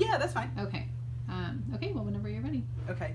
Yeah, that's fine. Okay. Okay, well, whenever you're ready. Okay.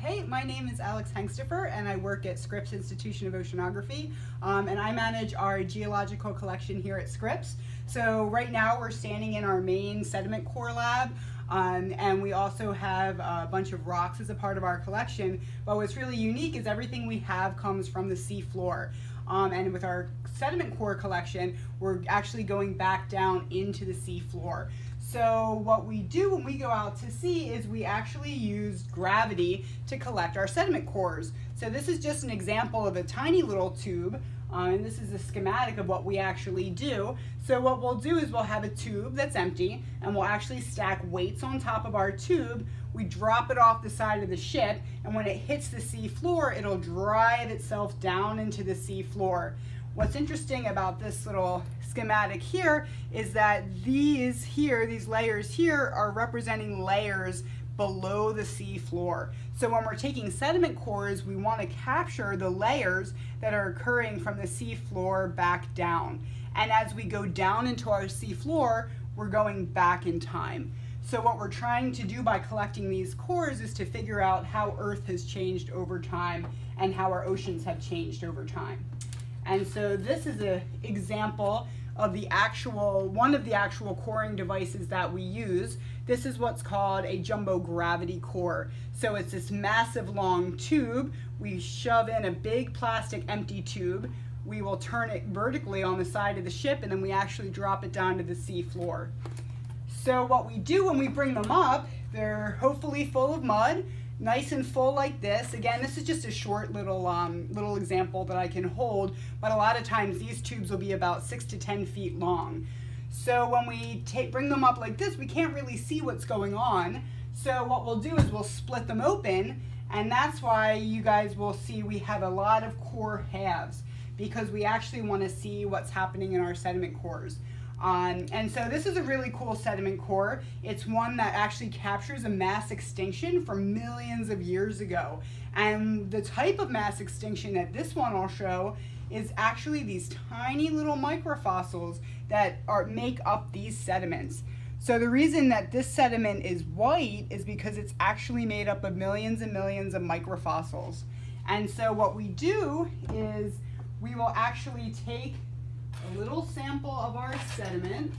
Hey, my name is Alex Hengstifer, and I work at Scripps Institution of Oceanography, and I manage our geological collection here at Scripps. So right now we're standing in our main sediment core lab, and we also have a bunch of rocks as a part of our collection. But what's really unique is everything we have comes from the sea floor. And with our sediment core collection, we're actually going back down into the sea floor. So what we do when we go out to sea is we actually use gravity to collect our sediment cores. So this is just an example of a tiny little tube, and this is a schematic of what we actually do. So what we'll do is we'll have a tube that's empty, and we'll actually stack weights on top of our tube. We drop it off the side of the ship, and when it hits the sea floor, it'll drive itself down into the sea floor. What's interesting about this little schematic here is that these layers here are representing layers below the sea floor. So when we're taking sediment cores, we want to capture the layers that are occurring from the sea floor back down. And as we go down into our sea floor, we're going back in time. So what we're trying to do by collecting these cores is to figure out how Earth has changed over time and how our oceans have changed over time. And so this is an example of one of the actual coring devices that we use. This is what's called a jumbo gravity core. So it's this massive long tube. We shove in a big plastic empty tube. We will turn it vertically on the side of the ship, and then we actually drop it down to the sea floor. So what we do when we bring them up, they're hopefully full of mud, nice and full like this. Again, this is just a short little example that I can hold, but a lot of times these tubes will be about 6 to 10 feet long. So when we bring them up like this, we can't really see what's going on. So what we'll do is we'll split them open, and that's why you guys will see we have a lot of core halves, because we actually want to see what's happening in our sediment cores. And so this is a really cool sediment core. It's one that actually captures a mass extinction from millions of years ago. And the type of mass extinction that this one I'll show is actually these tiny little microfossils that make up these sediments. So the reason that this sediment is white is because it's actually made up of millions and millions of microfossils. And so what we do is we will actually take a little sample of our sediment.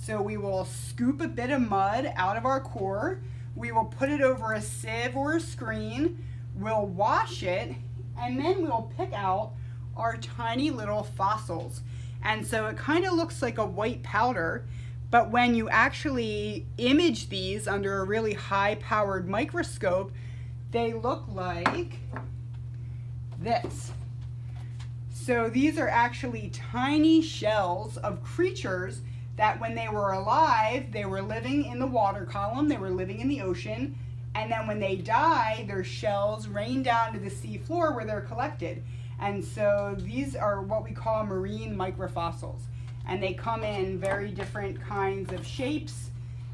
So we will scoop a bit of mud out of our core. We will put it over a sieve or a screen. We'll wash it, and then we'll pick out our tiny little fossils. And so it kind of looks like a white powder, but when you actually image these under a really high-powered microscope, they look like this. So these are actually tiny shells of creatures that when they were alive, they were living in the water column, they were living in the ocean, and then when they die, their shells rain down to the sea floor where they're collected. And so these are what we call marine microfossils. And they come in very different kinds of shapes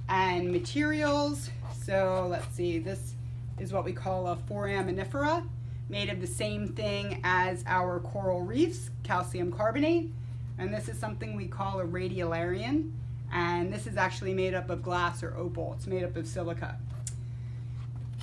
and materials. So let's see, this is what we call a Foraminifera, made of the same thing as our coral reefs, calcium carbonate. And this is something we call a radiolarian. And this is actually made up of glass or opal. It's made up of silica.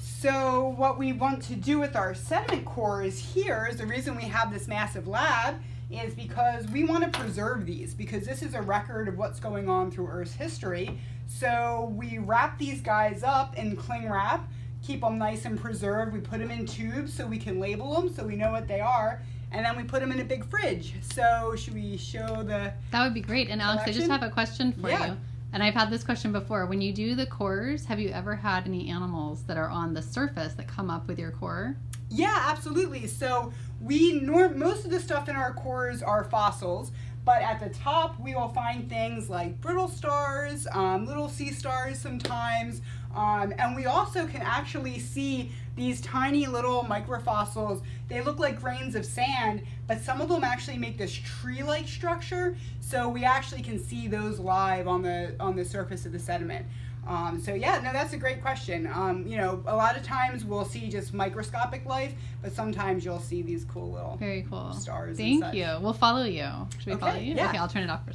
So what we want to do with our sediment cores here is the reason we have this massive lab is because we want to preserve these, because this is a record of what's going on through Earth's history. So we wrap these guys up in cling wrap, keep them nice and preserved. We put them in tubes so we can label them so we know what they are, and then we put them in a big fridge. So should we show the That would be great. And Alex, collection? I just have a question for Yeah. you. And I've had this question before. When you do the cores, have you ever had any animals that are on the surface that come up with your core? Yeah, absolutely. So most of the stuff in our cores are fossils, but at the top we will find things like brittle stars, little sea stars sometimes, and we also can actually see these tiny little microfossils. They look like grains of sand, but some of them actually make this tree-like structure, so we actually can see those live on the surface of the sediment. So yeah, no, that's a great question. You know, a lot of times we'll see just microscopic life, but sometimes you'll see these cool little Very cool. stars. Thank and such. you. We'll follow you. Should we Okay, follow you? yeah. Okay, I'll turn it off for a second.